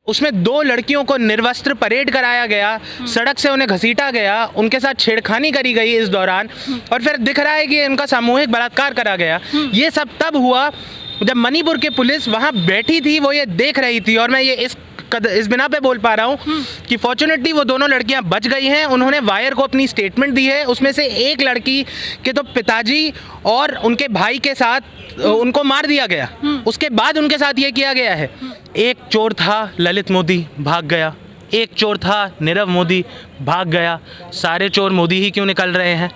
उसमें 2 लड़कियों को निर्वस्त्र परेड कराया गया, सड़क से उन्हें घसीटा गया, उनके साथ छेड़खानी करी गई इस दौरान, और फिर दिख रहा है कि इनका सामूहिक बलात्कार करा गया। ये सब तब हुआ जब मणिपुर की पुलिस वहाँ बैठी थी, वो ये देख रही थी। और मैं ये इस बिना पे बोल पा रहा हूँ कि फॉर्चुनेटली वो दोनों लड़कियां बच गई हैं। उन्होंने वायर को अपनी स्टेटमेंट दी है। उसमें से एक लड़की के तो पिताजी और उनके भाई के साथ उनको मार दिया गया, उसके बाद उनके साथ ये किया गया है। एक चोर था ललित मोदी, भाग गया। एक चोर था नीरव मोदी, भाग गया। सारे चोर मोदी ही क्यों निकल रहे हैं?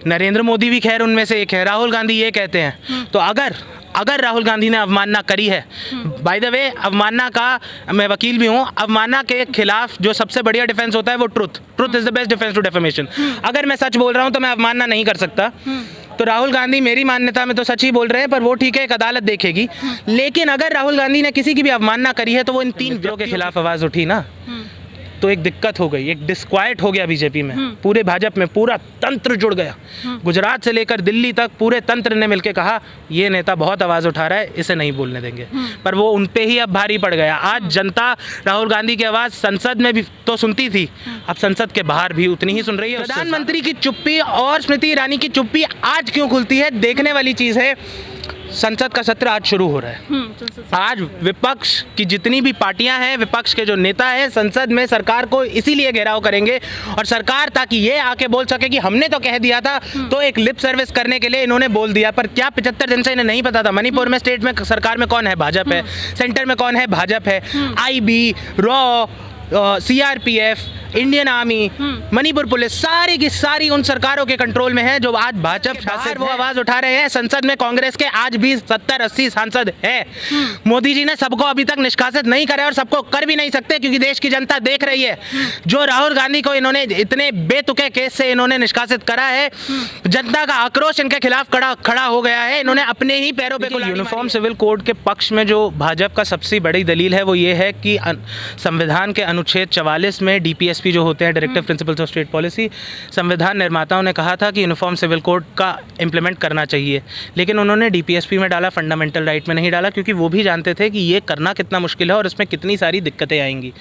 नरेंद्र मोदी भी खैर उनमें से एक है। राहुल गांधी ये कहते हैं। तो अगर राहुल गांधी ने अवमानना करी है, बाय द वे अवमानना का मैं वकील भी हूँ, अवमानना के खिलाफ जो सबसे बढ़िया डिफेंस होता है वो truth is the best defence to defamation. अगर मैं सच बोल रहा हूँ तो मैं अवमानना नहीं कर सकता। तो राहुल गांधी मेरी मान्यता में तो सच ही बोल रहे हैं, पर वो ठीक है, एक अदालत देखेगी। लेकिन अगर राहुल गांधी ने किसी की भी अवमानना करी है तो वो इन 3 व्यक्तियों के खिलाफ आवाज उठी ना, तो एक दिक्कत हो गई, एक डिस्क्वाइट हो गया बीजेपी में, पूरे भाजपा में पूरा तंत्र जुड़ गया। गुजरात से लेकर दिल्ली तक पूरे तंत्र ने मिलकर कहा ये नेता बहुत आवाज़ उठा रहा है, इसे नहीं बोलने देंगे। पर वो उन पे ही अब भारी पड़ गया। आज जनता राहुल गांधी की आवाज़ संसद में भी तो सुनती थी, अब संसद के बाहर भी उतनी ही सुन रही है। प्रधानमंत्री की चुप्पी और स्मृति ईरानी की चुप्पी आज क्यों खुलती है, देखने वाली चीज़ है। संसद का सत्र आज शुरू हो रहा है। आज विपक्ष की जितनी भी पार्टियां हैं, विपक्ष के जो नेता हैं, संसद में सरकार को इसीलिए घेराव करेंगे, और सरकार ताकि ये आके बोल सके कि हमने तो कह दिया था, तो एक लिप सर्विस करने के लिए इन्होंने बोल दिया। पर क्या 75 दिन से इन्हें नहीं पता था मणिपुर में स्टेट में सरकार में कौन है? भाजपा है। सेंटर में कौन है? भाजपा है। IB, raw, CRPF, Indian army, Manipur police, सारी की सारी उन सरकारों के कंट्रोल में है जो आज भाजपा शासित वो आवाज उठा रहे हैं। संसद में कांग्रेस के आज भी 70-80 सांसद है। मोदी जी ने सबको अभी तक निष्कासित नहीं करा और सबको कर भी नहीं सकते, क्योंकि देश की जनता देख रही है। जो राहुल गांधी को इन्होंने इतने बेतुके केस से इन्होंने निष्कासित करा है, जनता का आक्रोश इनके खिलाफ खड़ा हो गया है। इन्होंने अपने ही पैरों पे यूनिफॉर्म सिविल कोड के पक्ष में जो भाजपा का सबसे बड़ी दलील है वो ये है कि संविधान के अनुच्छेद 44 में DPSP जो होते हैं, directive principles of state policy, संविधान निर्माताओं ने कहा था कि यूनिफॉर्म सिविल कोड का इम्प्लीमेंट करना चाहिए, लेकिन उन्होंने DPSP में डाला, फंडामेंटल राइट में नहीं डाला, क्योंकि वो भी जानते थे कि ये करना कितना मुश्किल है और इसमें कितनी सारी दिक्कतें आएंगी।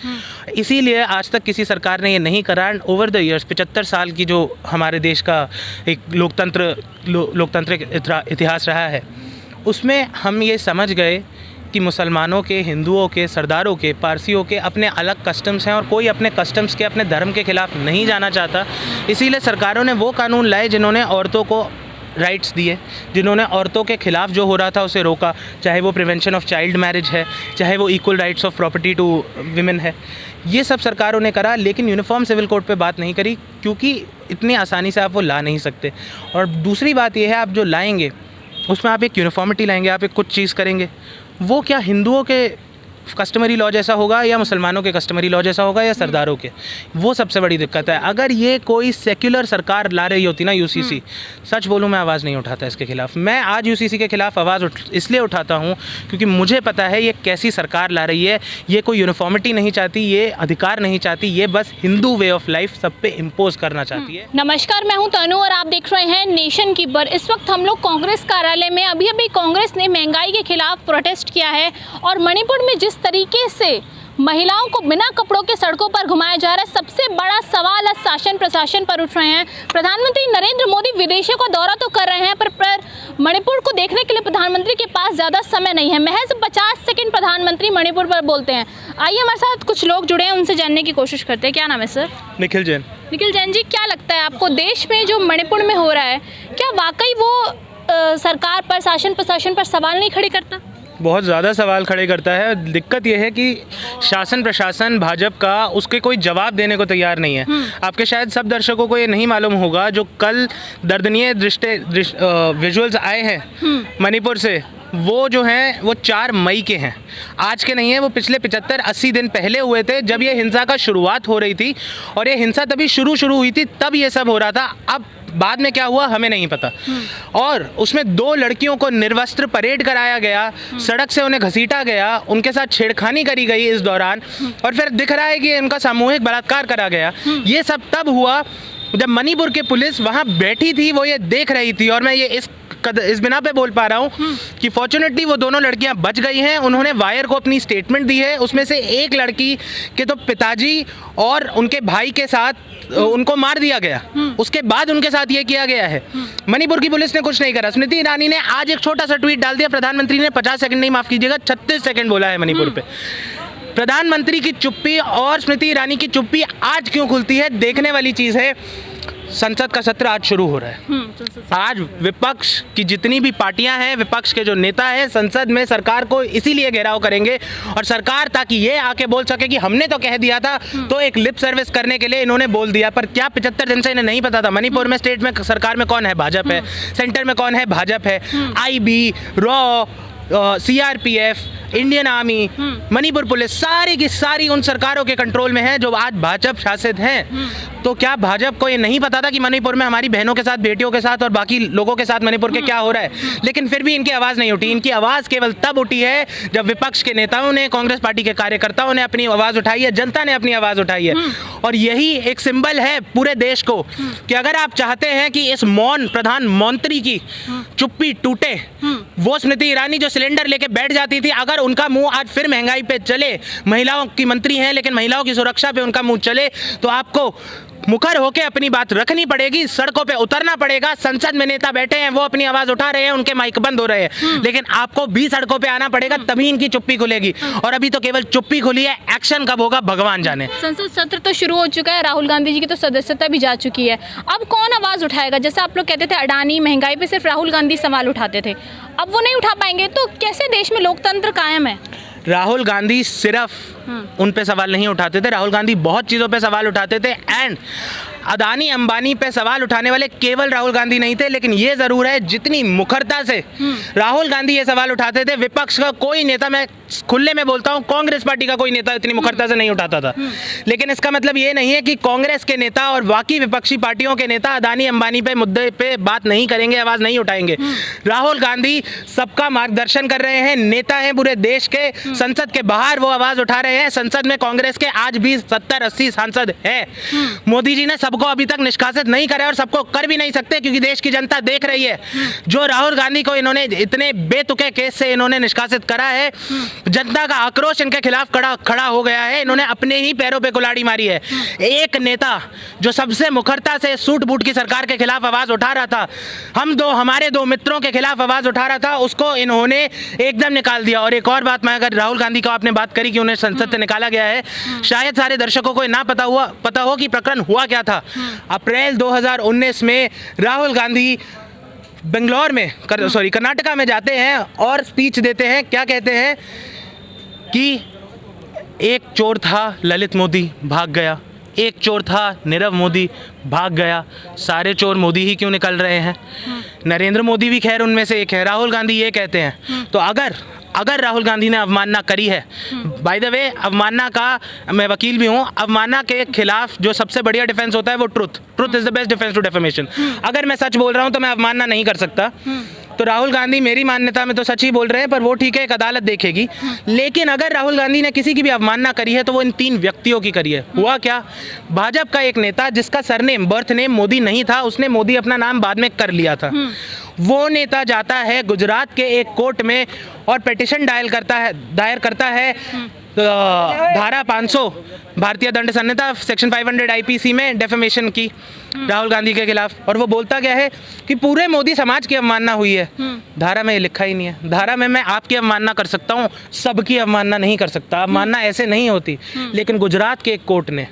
इसीलिए आज तक किसी सरकार ने ये नहीं करा। एंड ओवर द ईयर्स 75 साल की जो हमारे देश का एक लोकतांत्रिक इतिहास रहा है, उसमें हम ये समझ गए कि मुसलमानों के, हिंदुओं के, सरदारों के, पारसियों के अपने अलग कस्टम्स हैं और कोई अपने कस्टम्स के, अपने धर्म के खिलाफ नहीं जाना चाहता। इसीलिए सरकारों ने वो कानून लाए जिन्होंने औरतों को राइट्स दिए, जिन्होंने औरतों के खिलाफ जो हो रहा था उसे रोका, चाहे वो प्रिवेंशन ऑफ चाइल्ड मैरिज है, चाहे वो equal rights of property to women है। ये सब सरकारों ने करा, लेकिन यूनिफॉर्म सिविल कोड पे बात नहीं करी, क्योंकि इतनी आसानी से आप वो ला नहीं सकते। और दूसरी बात ये है, आप जो लाएंगे उसमें आप एक यूनिफॉर्मिटी लाएंगे, आप एक कुछ चीज़ करेंगे, वो क्या हिंदुओं के कस्टमरी लॉ जैसा होगा या मुसलमानों के कस्टमरी लॉ जैसा होगा या सरदारों के? वो सबसे बड़ी दिक्कत है। अगर ये कोई सेक्युलर सरकार ला रही होती ना, UCC, सच बोलूँ मैं आवाज़ नहीं उठाता इसके खिलाफ। मैं आज UCC के खिलाफ आवाज़ इसलिए उठाता हूँ क्योंकि मुझे पता है ये कैसी सरकार ला रही है। ये कोई यूनिफॉर्मिटी नहीं चाहती, ये अधिकार नहीं चाहती, ये बस हिंदू वे ऑफ लाइफ सब पे इम्पोज करना चाहती है। नमस्कार, मैं हूँ तनु और आप देख रहे हैं नेशन कीपर। इस वक्त हम लोग कांग्रेस कार्यालय में, अभी कांग्रेस ने महंगाई के खिलाफ प्रोटेस्ट किया है और मणिपुर में जिस तरीके से महिलाओं को बिना कपड़ों के सड़कों पर घुमाया जा रहा है, सबसे बड़ा सवाल आज शासन प्रशासन पर उठ रहे हैं। प्रधानमंत्री नरेंद्र मोदी विदेशों का दौरा तो कर रहे हैं, पर मणिपुर को देखने के लिए प्रधानमंत्री के पास ज़्यादा समय नहीं है। महज 50 सेकंड प्रधानमंत्री मणिपुर पर बोलते हैं। आइए हमारे साथ कुछ लोग जुड़े हैं, उनसे जानने की कोशिश करते हैं। क्या नाम है सर? निखिल जैन। निखिल जैन जी, क्या लगता है आपको देश में जो मणिपुर में हो रहा है, क्या वाकई वो सरकार पर, शासन प्रशासन पर सवाल नहीं खड़े करता? बहुत ज़्यादा सवाल खड़े करता है। दिक्कत यह है कि शासन प्रशासन भाजपा का उसके कोई जवाब देने को तैयार नहीं है। आपके शायद सब दर्शकों को ये नहीं मालूम होगा, जो कल दर्दनीय विजुअल्स आए हैं मणिपुर से, वो जो हैं वो 4 मई के हैं, आज के नहीं है। वो पिछले 75-80 दिन पहले हुए थे, जब ये हिंसा का शुरुआत हो रही थी, और ये हिंसा तभी शुरू हुई थी, तब ये सब हो रहा था। अब बाद में क्या हुआ हमें नहीं पता। और उसमें 2 लड़कियों को निर्वस्त्र परेड कराया गया, सड़क से उन्हें घसीटा गया, उनके साथ छेड़खानी करी गई इस दौरान, और फिर दिख रहा है कि इनका सामूहिक बलात्कार करा गया। ये सब तब हुआ जब मणिपुर की पुलिस वहाँ बैठी थी, वो ये देख रही थी। और मैं ये इस बिना पे बोल पा रहा हूँ कि फॉर्चुनेटली वो दोनों लड़कियां बच गई हैं। उन्होंने वायर को अपनी स्टेटमेंट दी है, उसमें से एक लड़की के तो पिताजी और उनके भाई के साथ उनको मार दिया गया, उसके बाद उनके साथ ये किया गया है। मणिपुर की पुलिस ने कुछ नहीं करा। स्मृति ईरानी ने आज एक छोटा सा ट्वीट डाल दिया, प्रधानमंत्री ने 50 सेकंड नहीं, माफ कीजिएगा 36 सेकंड बोला है मणिपुर पे। प्रधानमंत्री की चुप्पी और स्मृति ईरानी की चुप्पी आज क्यों खुलती है, देखने वाली चीज है। संसद का सत्र आज शुरू हो रहा है। आज विपक्ष की जितनी भी पार्टियां हैं, विपक्ष के जो नेता हैं, संसद में सरकार को इसीलिए घेराव करेंगे और सरकार ताकि ये आके बोल सके कि हमने तो कह दिया था, तो एक लिप सर्विस करने के लिए इन्होंने बोल दिया। पर क्या 75 दिन से इन्हें नहीं पता था मणिपुर में स्टेट में सरकार में कौन है? भाजपा है। सेंटर में कौन है? भाजपा है। IB, raw, CRPF, Indian army, Manipur police, सारी की सारी उन सरकारों के कंट्रोल में है जो आज भाजपा शासित हैं। तो क्या भाजपा को ये नहीं पता था कि मणिपुर में हमारी बहनों के साथ, बेटियों के साथ और बाकी लोगों के साथ मणिपुर के क्या हो रहा है? लेकिन फिर भी इनकी आवाज़ नहीं उठी। इनकी आवाज़ केवल तब उठी है जब विपक्ष के नेताओं ने, कांग्रेस पार्टी के कार्यकर्ताओं ने अपनी आवाज़ उठाई है, जनता ने अपनी आवाज़ उठाई है। और यही एक सिंबल है पूरे देश को कि अगर आप चाहते हैं कि इस मौन प्रधानमंत्री की चुप्पी टूटे, वो स्मृति ईरानी जो सिलेंडर लेके बैठ जाती थी, अगर उनका मुंह आज फिर महंगाई पे चले, महिलाओं की मंत्री हैं लेकिन महिलाओं की सुरक्षा पे उनका मुंह चले, तो आपको मुखर होकर अपनी बात रखनी पड़ेगी, सड़कों पे उतरना पड़ेगा। संसद में नेता बैठे हैं, वो अपनी आवाज उठा रहे हैं, उनके माइक बंद हो रहे हैं, लेकिन आपको भी सड़कों पे आना पड़ेगा, तभी इनकी चुप्पी खुलेगी। और अभी तो केवल चुप्पी खुली है, एक्शन कब होगा भगवान जाने। संसद सत्र तो शुरू हो चुका है, राहुल गांधी जी की तो सदस्यता भी जा चुकी है। अब कौन आवाज उठाएगा? जैसे आप लोग कहते थे अडानी, महंगाई पे सिर्फ राहुल गांधी सवाल उठाते थे, अब वो नहीं उठा पाएंगे, तो कैसे देश में लोकतंत्र कायम है? राहुल गांधी सिर्फ उन पे सवाल नहीं उठाते थे, राहुल गांधी बहुत चीज़ों पे सवाल उठाते थे। एंड अदानी अंबानी पे सवाल उठाने वाले केवल राहुल गांधी नहीं थे, लेकिन ये ज़रूर है जितनी मुखरता से राहुल गांधी ये सवाल उठाते थे, विपक्ष का कोई नेता, मैं खुले में बोलता हूँ, कांग्रेस पार्टी का कोई नेता इतनी मुखरता से नहीं उठाता था। लेकिन इसका मतलब ये नहीं है कि कांग्रेस के नेता और बाकी विपक्षी पार्टियों के नेता अदानी अंबानी पे मुद्दे पे बात नहीं करेंगे, आवाज़ नहीं उठाएंगे। राहुल गांधी सबका मार्गदर्शन कर रहे हैं, नेता हैं पूरे देश के, संसद के बाहर वो आवाज़ उठा रहे हैं। संसद में कांग्रेस के आज भी 70-80 सांसद हैं। मोदी जी ने सबको अभी तक निष्कासित नहीं करा और सबको कर भी नहीं सकते, क्योंकि देश की जनता देख रही है। जो राहुल गांधी को इन्होंने इतने बेतुके केस से इन्होंने निष्कासित करा है, जनता का आक्रोश इनके खिलाफ खड़ा हो गया है। इन्होंने अपने ही पैरों पे कुल्हाड़ी मारी है। एक नेता जो सबसे मुखरता से सूट बूट की सरकार के खिलाफ आवाज उठा रहा था, हमारे दो मित्रों के खिलाफ आवाज उठा रहा था, उसको इन्होंने एकदम निकाल दिया। और एक और बात, मैं अगर राहुल गांधी का आपने बात करी कि उन्हें संसद से निकाला गया है, शायद सारे दर्शकों को ना पता हो कि प्रकरण हुआ क्या था। अप्रैल 2019 में राहुल गांधी बेंगलोर में कर्नाटका में जाते हैं और स्पीच देते हैं। क्या कहते हैं कि एक चोर था, ललित मोदी भाग गया, एक चोर था, नीरव मोदी भाग गया, सारे चोर मोदी ही क्यों निकल रहे हैं? नरेंद्र मोदी भी खैर उनमें से एक है। राहुल गांधी ये कहते हैं। तो अगर राहुल गांधी ने अवमानना करी है, बाय द वे अवमानना का मैं वकील भी हूँ, अवमानना के खिलाफ जो सबसे बढ़िया डिफेंस होता है वो truth is the best defence to defamation. अगर मैं सच बोल रहा हूँ तो मैं अवमानना नहीं कर सकता। तो राहुल गांधी मेरी मान्यता में तो सच ही बोल रहे हैं, पर वो ठीक है, एक अदालत देखेगी। लेकिन अगर राहुल गांधी ने किसी की भी अवमानना करी है तो वो इन 3 व्यक्तियों की करी है। हुआ क्या, भाजपा का एक नेता जिसका सरनेम, बर्थ नेम मोदी नहीं था, उसने मोदी अपना नाम बाद में कर लिया था, वो नेता जाता है गुजरात के एक कोर्ट में और पिटीशन दायर करता है धारा 500 भारतीय दंड संहिता सेक्शन 500 आईपीसी में डेफेमेशन की राहुल गांधी के खिलाफ। और वो बोलता क्या है कि पूरे मोदी समाज की अवमानना हुई है। धारा में ये लिखा ही नहीं है। धारा में मैं आपकी अवमानना कर सकता हूँ, सबकी अवमानना नहीं कर सकता। अवमानना ऐसे नहीं होती। लेकिन गुजरात के एक कोर्ट ने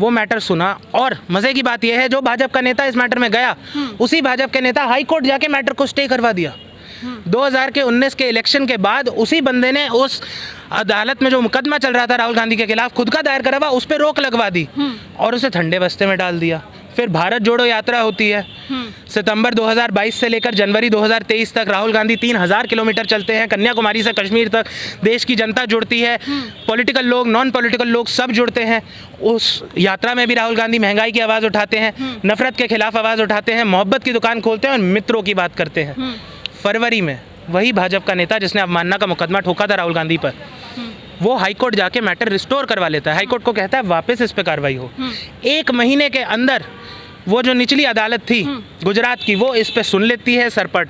वो मैटर सुना, और मजे की बात यह है जो भाजपा का नेता इस मैटर में गया, उसी भाजपा के नेता हाई कोर्ट जाके मैटर को स्टे करवा दिया। 2019 के इलेक्शन के बाद उसी बंदे ने उस अदालत में जो मुकदमा चल रहा था राहुल गांधी के खिलाफ, खुद का दायर करा हुआ, उस पर रोक लगवा दी और उसे ठंडे बस्ते में डाल दिया। फिर भारत जोड़ो यात्रा होती है। सितंबर 2022 से लेकर जनवरी 2023 तक राहुल गांधी 3000 किलोमीटर चलते हैं, कन्याकुमारी से कश्मीर तक। देश की जनता जुड़ती है, पॉलिटिकल लोग, नॉन पॉलिटिकल लोग सब जुड़ते हैं। उस यात्रा में भी राहुल गांधी महंगाई की आवाज़ उठाते हैं, नफरत के खिलाफ आवाज़ उठाते हैं, मोहब्बत की दुकान खोलते हैं और मित्रों की बात करते हैं। फरवरी में वही भाजपा का नेता जिसने अवमानना का मुकदमा ठोका था राहुल गांधी पर, वो हाईकोर्ट जाके मैटर रिस्टोर करवा लेता है। हाईकोर्ट को कहता है वापस इस पे कार्रवाई हो। 1 महीने के अंदर वो जो निचली अदालत थी गुजरात की, वो इस पे सुन लेती है, सरपट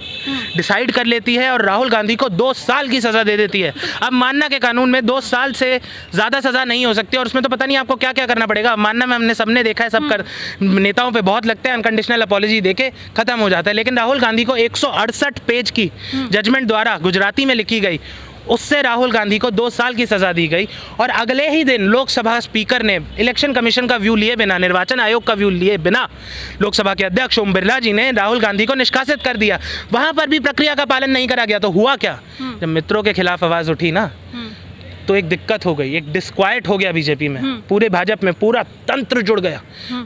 डिसाइड कर लेती है और राहुल गांधी को 2 साल की सज़ा दे देती है। अब मानना के कानून में 2 साल से ज़्यादा सज़ा नहीं हो सकती और उसमें तो पता नहीं आपको क्या क्या करना पड़ेगा। मानना में हमने सबने देखा है, सब कर नेताओं पे बहुत लगता है, अनकंडीशनल अपॉलॉजी देके ख़त्म हो जाता है। लेकिन राहुल गांधी को 168 पेज की जजमेंट द्वारा गुजराती में लिखी गई, उससे राहुल गांधी को 2 साल की सज़ा दी गई। और अगले ही दिन लोकसभा स्पीकर ने इलेक्शन कमीशन का व्यू लिए बिना, निर्वाचन आयोग का व्यू लिए बिना, लोकसभा के अध्यक्ष ओम बिरला जी ने राहुल गांधी को निष्कासित कर दिया। वहाँ पर भी प्रक्रिया का पालन नहीं करा गया। तो हुआ क्या, जब मित्रों के खिलाफ आवाज़ उठी ना, तो एक दिक्कत हो गई, एक डिस्क्वाइट हो गया बीजेपी में, पूरे भाजपा में पूरा तंत्र जुड़ गया।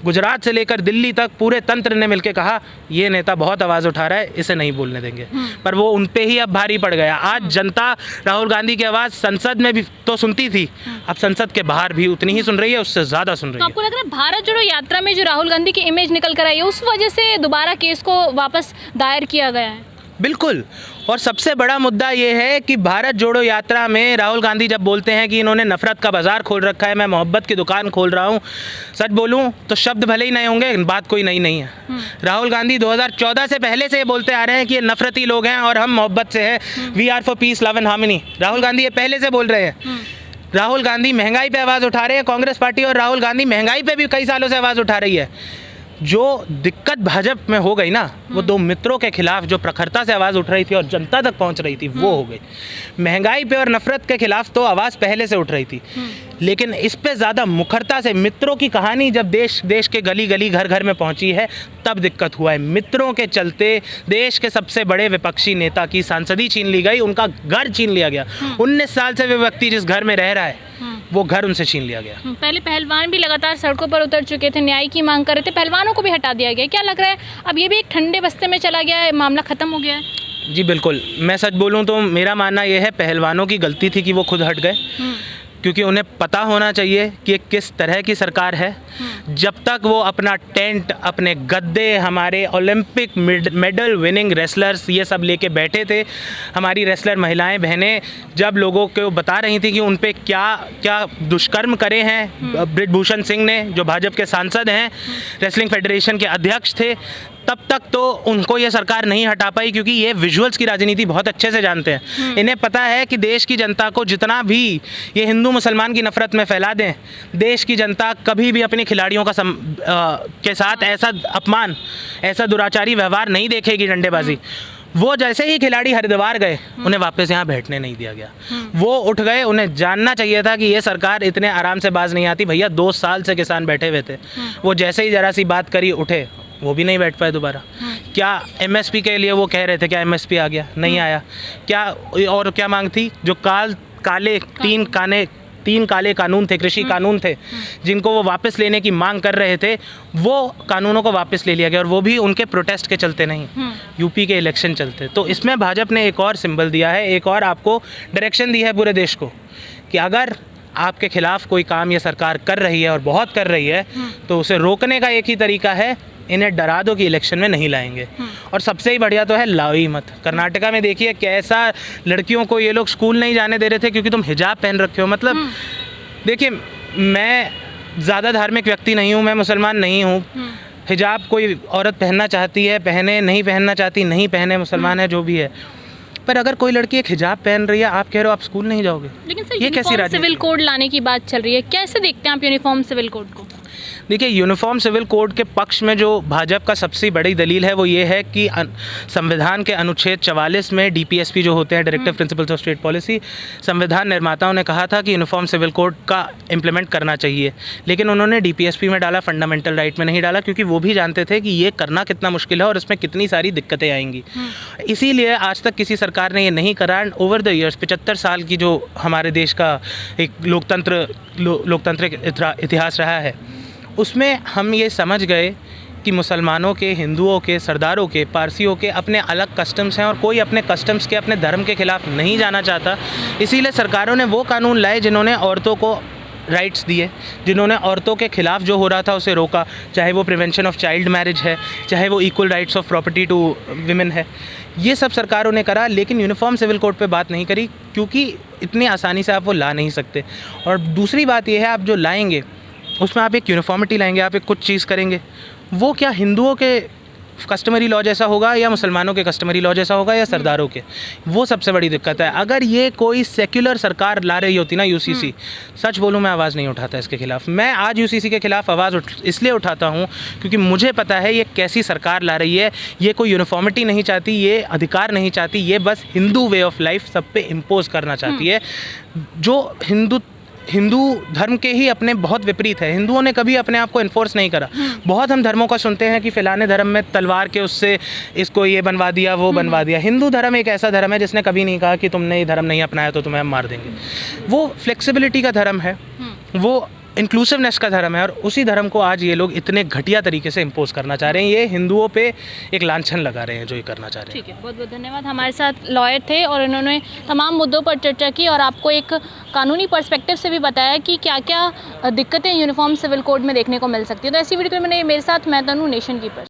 गुजरात से लेकर दिल्ली तक पूरे तंत्र ने मिलकर कहा ये नेता बहुत आवाज़ उठा रहा है, इसे नहीं बोलने देंगे। पर वो उन पे ही अब भारी पड़ गया। आज जनता राहुल गांधी की आवाज़ संसद में भी तो सुनती थी, अब संसद के बाहर भी उतनी ही सुन रही है, उससे ज़्यादा सुन रही है। आपको लग रहा है भारत जोड़ो यात्रा में जो राहुल गांधी की इमेज निकल कर आई है, उस वजह से दोबारा केस को वापस दायर किया गया है? बिल्कुल। और सबसे बड़ा मुद्दा ये है कि भारत जोड़ो यात्रा में राहुल गांधी जब बोलते हैं कि इन्होंने नफरत का बाजार खोल रखा है, मैं मोहब्बत की दुकान खोल रहा हूँ, सच बोलूँ तो शब्द भले ही नए होंगे, बात कोई नई नहीं है। राहुल गांधी 2014 से पहले से ये बोलते आ रहे हैं कि ये नफरती लोग हैं और हम मोहब्बत से हैं, we are for peace love and harmony. Rahul Gandhi ये पहले से बोल रहे हैं। राहुल गांधी महंगाई पे आवाज़ उठा रहे हैं, कांग्रेस पार्टी और राहुल गांधी महंगाई पे भी कई सालों से आवाज़ उठा रही है। जो दिक्कत भाजपा में हो गई ना, वो 2 मित्रों के खिलाफ जो प्रखरता से आवाज़ उठ रही थी और जनता तक पहुंच रही थी, वो हो गई। महंगाई पे और नफरत के खिलाफ तो आवाज़ पहले से उठ रही थी, लेकिन इस पे ज़्यादा मुखरता से मित्रों की कहानी जब देश के गली गली घर घर में पहुंची है, तब दिक्कत हुआ है। मित्रों के चलते देश के सबसे बड़े विपक्षी नेता की सांसदी छीन ली गई, उनका घर छीन लिया गया। 19 साल से वे व्यक्ति जिस घर में रह रहा है, वो घर उनसे छीन लिया गया। पहले पहलवान भी लगातार सड़कों पर उतर चुके थे, न्याय की मांग कर रहे थे, पहलवानों को भी हटा दिया गया। क्या लग रहा है अब ये भी एक ठंडे बस्ते में चला गया है, मामला खत्म हो गया है? जी बिल्कुल। मैं सच बोलूं तो मेरा मानना ये है, पहलवानों की गलती थी कि वो खुद हट गए, क्योंकि उन्हें पता होना चाहिए कि किस तरह की सरकार है। जब तक वो अपना टेंट, अपने गद्दे, हमारे ओलंपिक मेडल विनिंग रेसलर्स ये सब लेके बैठे थे, हमारी रेसलर महिलाएं बहनें जब लोगों को बता रही थी कि उन पे क्या क्या दुष्कर्म करे हैं ब्रिजभूषण सिंह ने, जो भाजपा के सांसद हैं, रेसलिंग फेडरेशन के अध्यक्ष थे, तब तक तो उनको ये सरकार नहीं हटा पाई, क्योंकि ये विजुअल्स की राजनीति बहुत अच्छे से जानते हैं। इन्हें पता है कि देश की जनता को जितना भी ये हिंदू मुसलमान की नफरत में फैला दें, देश की जनता कभी भी अपने खिलाड़ियों का के साथ ऐसा अपमान, ऐसा दुराचारी व्यवहार नहीं देखेगी, डंडेबाजी। वो जैसे ही खिलाड़ी हरिद्वार गए, उन्हें वापस यहाँ बैठने नहीं दिया गया। वो उठ गए। उन्हें जानना चाहिए था कि ये सरकार इतने आराम से बाज नहीं आती। भैया 2 साल से किसान बैठे हुए थे, वो जैसे ही ज़रा सी बात करी उठे, वो भी नहीं बैठ पाए दोबारा। क्या एमएसपी के लिए वो कह रहे थे, क्या एमएसपी आ गया? नहीं आया। क्या और क्या मांग थी? जो तीन काले कानून थे, कृषि कानून थे, जिनको वो वापस लेने की मांग कर रहे थे, वो कानूनों को वापस ले लिया गया, और वो भी उनके प्रोटेस्ट के चलते नहीं, यूपी के इलेक्शन चलते। तो इसमें भाजपा ने एक और सिंबल दिया है, एक और आपको डायरेक्शन दी है पूरे देश को, कि अगर आपके खिलाफ कोई काम ये सरकार कर रही है और बहुत कर रही है, तो उसे रोकने का एक ही तरीका है, इन्हें डरा दो कि इलेक्शन में नहीं लाएंगे। और सबसे ही बढ़िया तो है लाओ ही मत। कर्नाटका में देखिए कैसा लड़कियों को ये लोग स्कूल नहीं जाने दे रहे थे क्योंकि तुम हिजाब पहन रखे हो। मतलब देखिए, मैं ज़्यादा धार्मिक व्यक्ति नहीं हूँ, मैं मुसलमान नहीं हूँ। हिजाब कोई औरत पहनना चाहती है पहने, नहीं पहनना चाहती नहीं पहने, मुसलमान है जो भी है। पर अगर कोई लड़की एक हिजाब पहन रही है, आप कह रहे हो आप स्कूल नहीं जाओगे, लेकिन सर ये कैसी सिविल कोड लाने की बात चल रही है, कैसे देखते हैं आप यूनिफॉर्म सिविल कोड को? देखिए, यूनिफॉर्म सिविल कोड के पक्ष में जो भाजपा का सबसे बड़ी दलील है वो ये है कि संविधान के अनुच्छेद 44 में डीपीएसपी जो होते हैं, directive principles of state policy, संविधान निर्माताओं ने कहा था कि यूनिफॉर्म सिविल कोड का इम्प्लीमेंट करना चाहिए, लेकिन उन्होंने डीपीएसपी में डाला, फंडामेंटल राइट में नहीं डाला, क्योंकि वो भी जानते थे कि ये करना कितना मुश्किल है और इसमें कितनी सारी दिक्कतें आएंगी। इसीलिए आज तक किसी सरकार ने ये नहीं करा। एंड ओवर द ईयर्स 75 साल की जो हमारे देश का एक लोकतांत्रिक इतिहास रहा है, उसमें हम ये समझ गए कि मुसलमानों के, हिंदुओं के, सरदारों के, पारसियों के अपने अलग कस्टम्स हैं और कोई अपने कस्टम्स के, अपने धर्म के खिलाफ नहीं जाना चाहता। इसीलिए सरकारों ने वो कानून लाए जिन्होंने औरतों को राइट्स दिए, जिन्होंने औरतों के खिलाफ जो हो रहा था उसे रोका, चाहे वो प्रिवेंशन ऑफ चाइल्ड मैरिज है, चाहे वो equal rights of property to women है। ये सब सरकारों ने करा, लेकिन यूनिफॉर्म सिविल कोड पे बात नहीं करी, क्योंकि इतनी आसानी से आप वो ला नहीं सकते। और दूसरी बात ये है, आप जो लाएंगे उसमें आप एक यूनिफॉर्मिटी लाएंगे, आप एक कुछ चीज़ करेंगे, वो क्या हिंदुओं के कस्टमरी लॉ जैसा होगा या मुसलमानों के कस्टमरी लॉ जैसा होगा या सरदारों के, वो सबसे बड़ी दिक्कत है। अगर ये कोई सेक्युलर सरकार ला रही होती ना यूसीसी, सच बोलूँ मैं आवाज़ नहीं उठाता इसके खिलाफ। मैं आज यूसीसी के खिलाफ आवाज़ इसलिए उठाता हूँ क्योंकि मुझे पता है ये कैसी सरकार ला रही है। ये कोई यूनिफॉर्मिटी नहीं चाहती, ये अधिकार नहीं चाहती, ये बस हिंदू वे ऑफ लाइफ सब पे इम्पोज करना चाहती है, जो हिंदू धर्म के ही अपने बहुत विपरीत है। हिंदुओं ने कभी अपने आप को इन्फोर्स नहीं करा। बहुत हम धर्मों का सुनते हैं कि फलाने धर्म में तलवार के उससे इसको ये बनवा दिया, वो बनवा दिया। हिंदू धर्म एक ऐसा धर्म है जिसने कभी नहीं कहा कि तुमने ये धर्म नहीं अपनाया तो तुम्हें हम मार देंगे। वो फ्लेक्सिबिलिटी का धर्म है, वो इंक्लूसिवनेस का धर्म है, और उसी धर्म को आज ये लोग इतने घटिया तरीके से इम्पोज करना चाह रहे हैं। ये हिंदुओं पे एक लांछन लगा रहे हैं जो ये करना चाह रहे हैं। ठीक है, बहुत बहुत धन्यवाद। हमारे साथ लॉयर थे और इन्होंने तमाम मुद्दों पर चर्चा की और आपको एक कानूनी पर्सपेक्टिव से भी बताया कि क्या क्या दिक्कतें यूनिफॉर्म सिविल कोड में देखने को मिल सकती है। तो ऐसी वीडियो में मेरे साथ मैं तनु, नेशन कीपर।